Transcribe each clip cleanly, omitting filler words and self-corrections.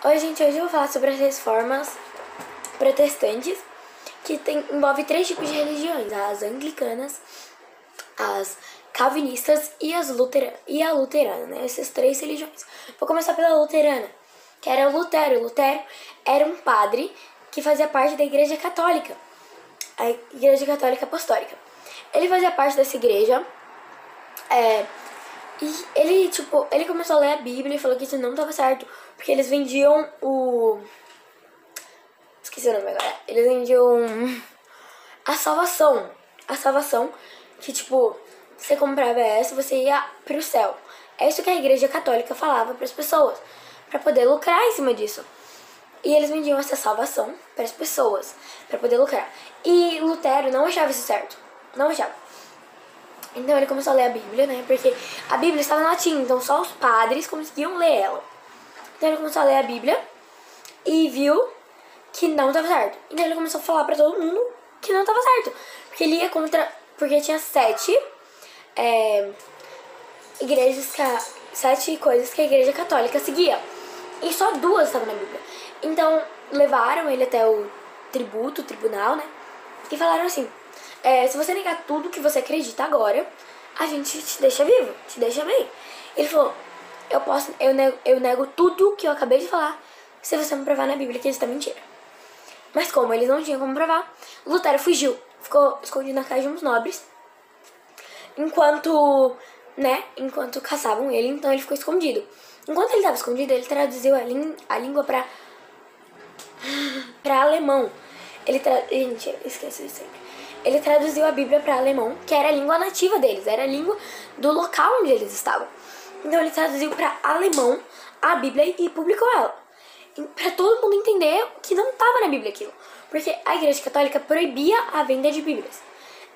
Oi, gente, hoje eu vou falar sobre as reformas protestantes, que envolve três tipos de religiões: as anglicanas, as calvinistas e a luterana, né? Essas três religiões. Vou começar pela luterana, que era o Lutero. O Lutero era um padre que fazia parte da Igreja Católica, a Igreja Católica Apostólica. Ele fazia parte dessa igreja, e ele começou a ler a Bíblia e falou que isso não estava certo, porque eles vendiam esqueci o nome agora. Eles vendiam a salvação. A salvação que, você comprava essa, você ia pro céu. É isso que a Igreja Católica falava para as pessoas, para poder lucrar em cima disso. E eles vendiam essa salvação para as pessoas, para poder lucrar. E Lutero não achava isso certo. Não achava. Então ele começou a ler a Bíblia, né? Porque a Bíblia estava em latim, então só os padres conseguiam ler ela. Então ele começou a ler a Bíblia e viu que não estava certo. Então ele começou a falar para todo mundo que não estava certo. Porque ele ia contra... Porque tinha sete coisas que a Igreja Católica seguia. E só duas estavam na Bíblia. Então levaram ele até o tribunal, né? E falaram assim: se você negar tudo que você acredita agora, a gente te deixa vivo, te deixa bem. Ele falou: eu nego tudo que eu acabei de falar, se você me provar na Bíblia que isso é mentira. Mas como eles não tinham como provar, Lutero fugiu, ficou escondido na casa de uns nobres, enquanto caçavam ele. Então ele ficou escondido. Enquanto ele estava escondido, ele traduziu a língua para alemão. Gente, eu esqueço isso sempre. Ele traduziu a Bíblia para alemão, que era a língua nativa deles, era a língua do local onde eles estavam. Então ele traduziu para alemão a Bíblia e publicou ela, para todo mundo entender que não estava na Bíblia aquilo. Porque a Igreja Católica proibia a venda de Bíblias.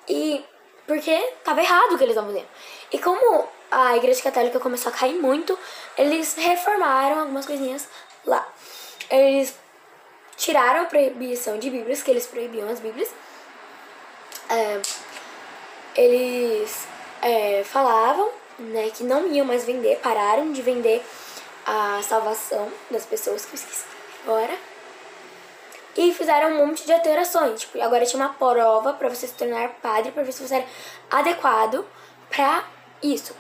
E porque estava errado o que eles estavam fazendo. E como a Igreja Católica começou a cair muito, eles reformaram algumas coisinhas lá. Eles tiraram a proibição de Bíblias, que eles proibiam as Bíblias. Eles falavam, né, que não iam mais vender, pararam de vender a salvação das pessoas, que eu esqueci agora. E fizeram um monte de alterações. Agora tinha uma prova pra você se tornar padre, pra ver se você era adequado pra isso.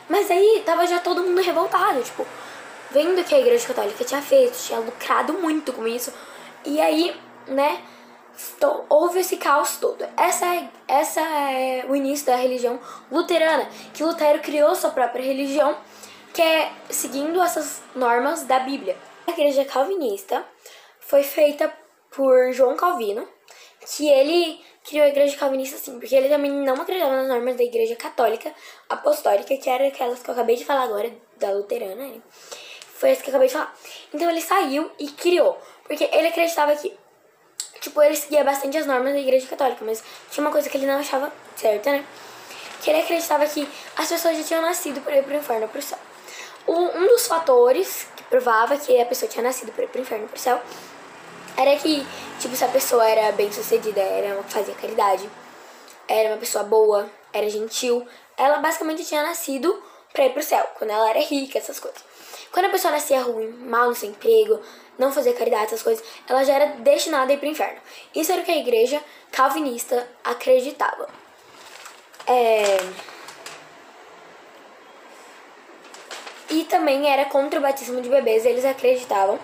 Mas aí tava já todo mundo revoltado, vendo que a Igreja Católica tinha feito, tinha lucrado muito com isso. E aí, né, houve esse caos todo. Essa é o início da religião luterana, que Lutero criou sua própria religião, que é seguindo essas normas da Bíblia. A Igreja Calvinista foi feita por João Calvino, que ele criou a Igreja Calvinista assim, porque ele também não acreditava nas normas da Igreja Católica Apostólica, que era aquelas que eu acabei de falar agora, da luterana, né? Foi essa que eu acabei de falar. Então ele saiu e criou, porque ele acreditava que, ele seguia bastante as normas da Igreja Católica, mas tinha uma coisa que ele não achava certa, né? Que ele acreditava que as pessoas já tinham nascido para ir pro inferno ou pro céu. Um dos fatores que provava que a pessoa tinha nascido para ir pro inferno ou pro céu era que, se a pessoa era bem sucedida, era uma que fazia caridade, era uma pessoa boa, era gentil, ela basicamente tinha nascido pra ir pro céu, quando ela era rica, essas coisas. Quando a pessoa nascia ruim, mal no seu emprego, não fazia caridade, essas coisas, ela já era destinada a ir pro inferno. Isso era o que a Igreja Calvinista acreditava. E também era contra o batismo de bebês. Eles acreditavam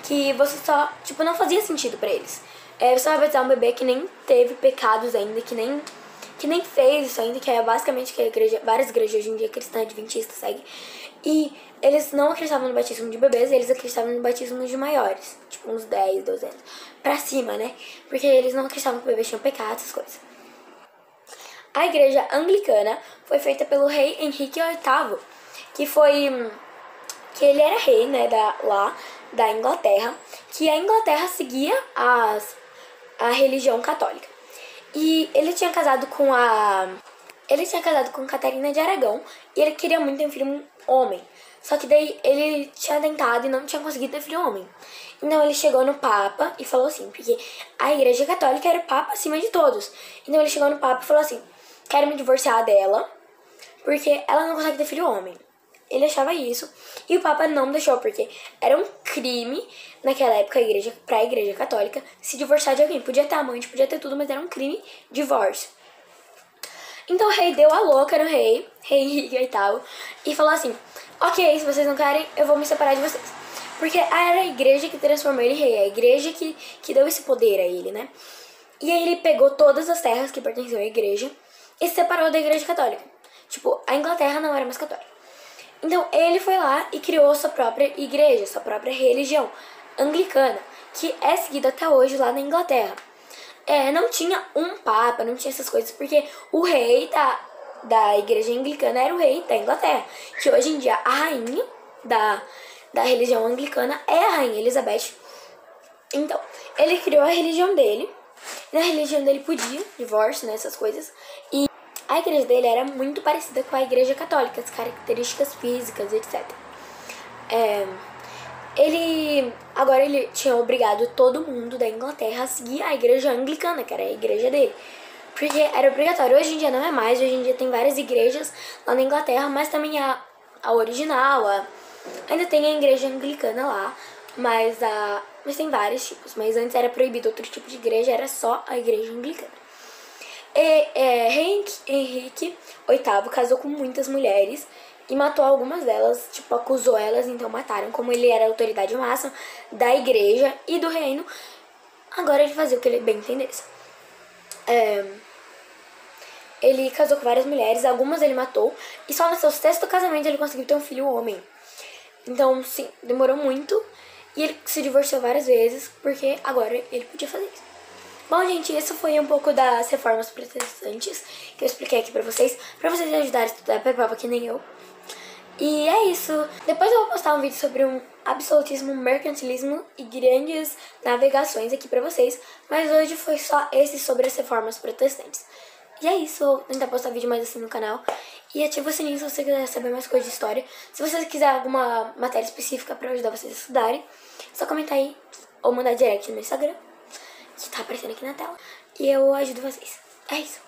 que você só, não fazia sentido pra eles. Você vai batizar um bebê que nem teve pecados ainda, que nem fez isso ainda, que é basicamente que várias igrejas hoje em dia cristãs adventistas seguem. E eles não acreditavam no batismo de bebês, eles acreditavam no batismo de maiores, uns 10, 12 anos pra cima, né? Porque eles não acreditavam que bebês tinham pecado, essas coisas. A Igreja Anglicana foi feita pelo rei Henrique VIII, que ele era rei, né, da Inglaterra, que a Inglaterra seguia a religião católica. E ele tinha casado com Catarina de Aragão, e ele queria muito ter um filho homem. Só que daí ele tinha tentado e não tinha conseguido ter filho homem. Então ele chegou no Papa e falou assim, porque a Igreja Católica era o Papa acima de todos. Então ele chegou no Papa e falou assim: quero me divorciar dela, porque ela não consegue ter filho homem. Ele achava isso. E o Papa não deixou, porque era um crime naquela época pra igreja católica se divorciar de alguém. Podia ter amante, podia ter tudo, mas era um crime divórcio. Então o rei deu a louca no rei Henrique VIII, e falou assim: ok, se vocês não querem, eu vou me separar de vocês. Porque era a igreja que transformou ele em rei, a igreja que deu esse poder a ele, né? E aí ele pegou todas as terras que pertenciam à igreja e se separou da igreja católica. Tipo, a Inglaterra não era mais católica. Então ele foi lá e criou sua própria igreja, sua própria religião anglicana, que é seguida até hoje lá na Inglaterra. Não tinha um papa, não tinha essas coisas, porque o rei da igreja anglicana era o rei da Inglaterra, que hoje em dia a rainha da religião anglicana é a rainha Elizabeth. Então, ele criou a religião dele. Na religião dele podia divórcio, né, essas coisas. E a igreja dele era muito parecida com a igreja católica, as características físicas, etc. Agora ele tinha obrigado todo mundo da Inglaterra a seguir a igreja anglicana, que era a igreja dele. Porque era obrigatório. Hoje em dia não é mais, hoje em dia tem várias igrejas lá na Inglaterra, mas também a original, ainda tem a igreja anglicana lá, mas tem vários tipos. Mas antes era proibido outro tipo de igreja, era só a igreja anglicana. Rei Henrique VIII casou com muitas mulheres e matou algumas delas, tipo, acusou elas, então mataram. Como ele era a autoridade máxima da igreja e do reino, agora ele fazia o que ele bem entendesse. Ele casou com várias mulheres, algumas ele matou, e só no seu sexto casamento ele conseguiu ter um filho homem. Então, sim, demorou muito, e ele se divorciou várias vezes, porque agora ele podia fazer isso. Bom, gente, isso foi um pouco das reformas protestantes que eu expliquei aqui pra vocês ajudarem a estudar Peppa, que nem eu. E é isso. Depois eu vou postar um vídeo sobre um absolutismo, mercantilismo e grandes navegações aqui pra vocês, mas hoje foi só esse sobre as reformas protestantes. E é isso, vou tentar postar vídeo mais assim no canal. E ativa o sininho se você quiser saber mais coisas de história. Se você quiser alguma matéria específica pra ajudar vocês a estudarem, é só comentar aí ou mandar direct no Instagram, que tá aparecendo aqui na tela. E eu ajudo vocês. É isso.